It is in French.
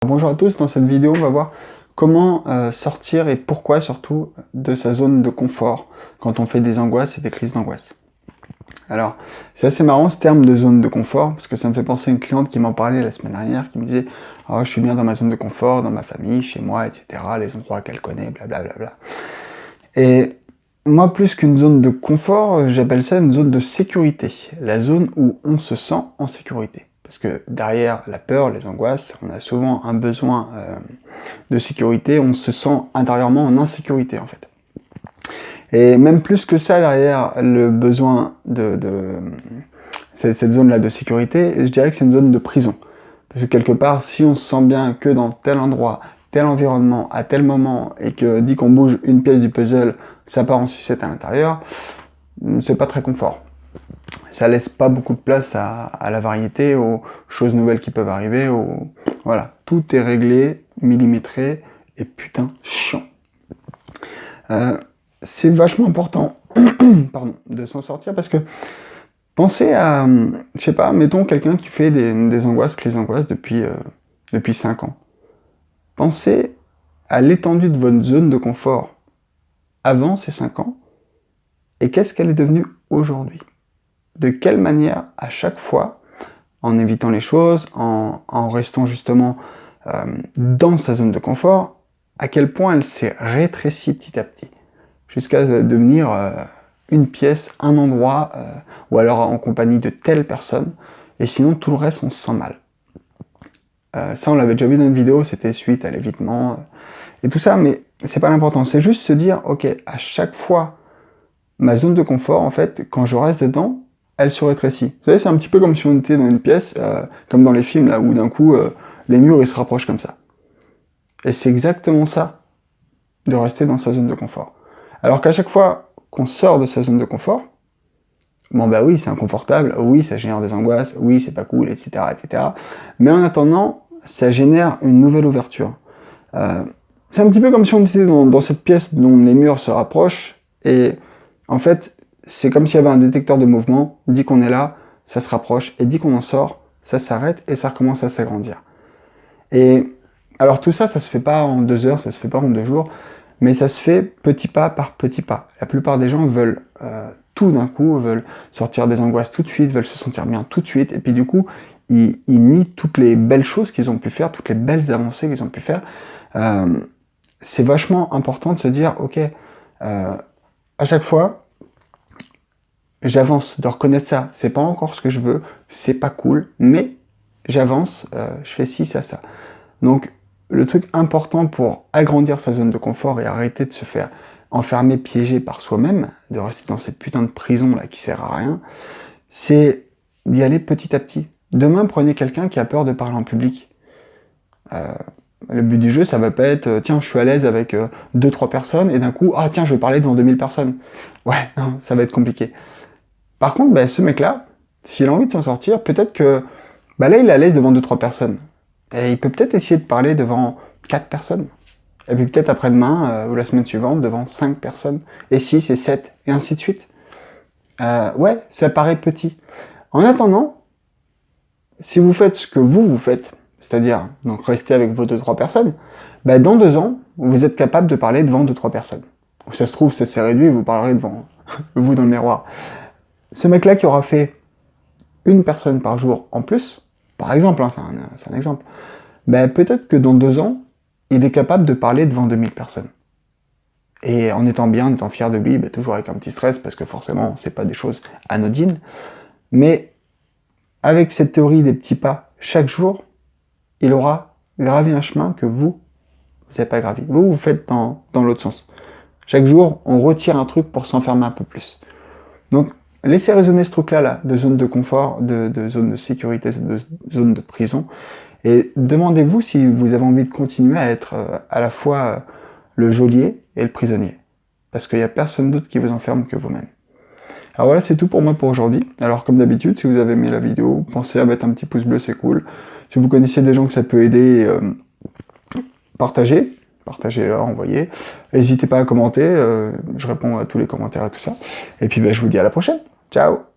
Bonjour à tous, dans cette vidéo on va voir comment sortir et pourquoi surtout de sa zone de confort quand on fait des angoisses et des crises d'angoisse. Alors c'est assez marrant ce terme de zone de confort parce que ça me fait penser à une cliente qui m'en parlait la semaine dernière qui me disait oh, je suis bien dans ma zone de confort, dans ma famille, chez moi, etc. Les endroits qu'elle connaît, blablabla. Et moi plus qu'une zone de confort, j'appelle ça une zone de sécurité, la zone où on se sent en sécurité. Parce que derrière la peur, les angoisses, on a souvent un besoin de sécurité, on se sent intérieurement en insécurité en fait. Et même plus que ça, derrière le besoin cette zone-là de sécurité, je dirais que c'est une zone de prison. Parce que quelque part, si on se sent bien que dans tel endroit, tel environnement, à tel moment, et que dès qu'on bouge une pièce du puzzle, ça part en sucette à l'intérieur, c'est pas très confort. Ça laisse pas beaucoup de place à la variété, aux choses nouvelles qui peuvent arriver, voilà, tout est réglé, millimétré, et putain, chiant. C'est vachement important pardon, de s'en sortir, parce que pensez à, je sais pas, mettons quelqu'un qui fait des angoisses, crises d'angoisse depuis 5 ans. Pensez à l'étendue de votre zone de confort avant ces 5 ans, et qu'est-ce qu'elle est devenue aujourd'hui? De quelle manière, à chaque fois, en évitant les choses, en restant justement dans sa zone de confort, à quel point elle s'est rétrécie petit à petit, jusqu'à devenir une pièce, un endroit, ou alors en compagnie de telle personne, et sinon tout le reste on se sent mal. Ça on l'avait déjà vu dans une vidéo, c'était suite à l'évitement, et tout ça, mais c'est pas l'important, c'est juste se dire, ok, à chaque fois, ma zone de confort, en fait, quand je reste dedans, elle se rétrécit. Vous savez, c'est un petit peu comme si on était dans une pièce, comme dans les films, là, où d'un coup, les murs, ils se rapprochent comme ça. Et c'est exactement ça, de rester dans sa zone de confort. Alors qu'à chaque fois qu'on sort de sa zone de confort, bon bah oui, c'est inconfortable, oui, ça génère des angoisses, oui, c'est pas cool, etc., etc. Mais en attendant, ça génère une nouvelle ouverture. C'est un petit peu comme si on était dans cette pièce dont les murs se rapprochent, et en fait, c'est comme s'il y avait un détecteur de mouvement, dit qu'on est là, ça se rapproche, et dit qu'on en sort, ça s'arrête, et ça recommence à s'agrandir. Et alors tout ça, ça se fait pas en 2 heures, ça se fait pas en 2 jours, mais ça se fait petit pas par petit pas. La plupart des gens veulent tout d'un coup, veulent sortir des angoisses tout de suite, veulent se sentir bien tout de suite, et puis du coup, ils nient toutes les belles choses qu'ils ont pu faire, toutes les belles avancées qu'ils ont pu faire. C'est vachement important de se dire, ok, à chaque fois, j'avance, de reconnaître ça. C'est pas encore ce que je veux, c'est pas cool, mais j'avance, je fais ci, ça, ça. Donc, le truc important pour agrandir sa zone de confort et arrêter de se faire enfermer, piéger par soi-même, de rester dans cette putain de prison là qui sert à rien, c'est d'y aller petit à petit. Demain, prenez quelqu'un qui a peur de parler en public. Le but du jeu, ça va pas être tiens, je suis à l'aise avec 2-3 personnes, et d'un coup, ah tiens, je vais parler devant 2000 personnes. Ouais, non, ça va être compliqué. Par contre, bah, ce mec-là, s'il a envie de s'en sortir, peut-être que bah, là, il est à l'aise devant 2-3 personnes. Et il peut peut-être essayer de parler devant 4 personnes. Et puis peut-être après-demain, ou la semaine suivante, devant 5 personnes. Et 6 et 7, et ainsi de suite. Ouais, ça paraît petit. En attendant, si vous faites ce que vous faites, c'est-à-dire donc rester avec vos 2-3 personnes, bah, dans 2 ans, vous êtes capable de parler devant 2-3 personnes. Ou ça se trouve, ça s'est réduit, vous parlerez devant vous dans le miroir. Ce mec-là qui aura fait une personne par jour en plus, par exemple, hein, c'est un exemple, ben peut-être que dans 2 ans, il est capable de parler devant 2000 personnes. Et en étant bien, en étant fier de lui, ben toujours avec un petit stress, parce que forcément, c'est pas des choses anodines, mais avec cette théorie des petits pas chaque jour, il aura gravé un chemin que vous n'avez pas gravi. Vous faites dans l'autre sens. Chaque jour, on retire un truc pour s'enfermer un peu plus. Donc, laissez résonner ce truc-là, de zone de confort, de zone de sécurité, de zone de prison, et demandez-vous si vous avez envie de continuer à être à la fois le geôlier et le prisonnier. Parce qu'il n'y a personne d'autre qui vous enferme que vous-même. Alors voilà, c'est tout pour moi pour aujourd'hui. Alors comme d'habitude, si vous avez aimé la vidéo, pensez à mettre un petit pouce bleu, c'est cool. Si vous connaissez des gens que ça peut aider, partagez-leur, envoyez. N'hésitez pas à commenter, je réponds à tous les commentaires et tout ça. Et puis bah, je vous dis à la prochaine. Ciao!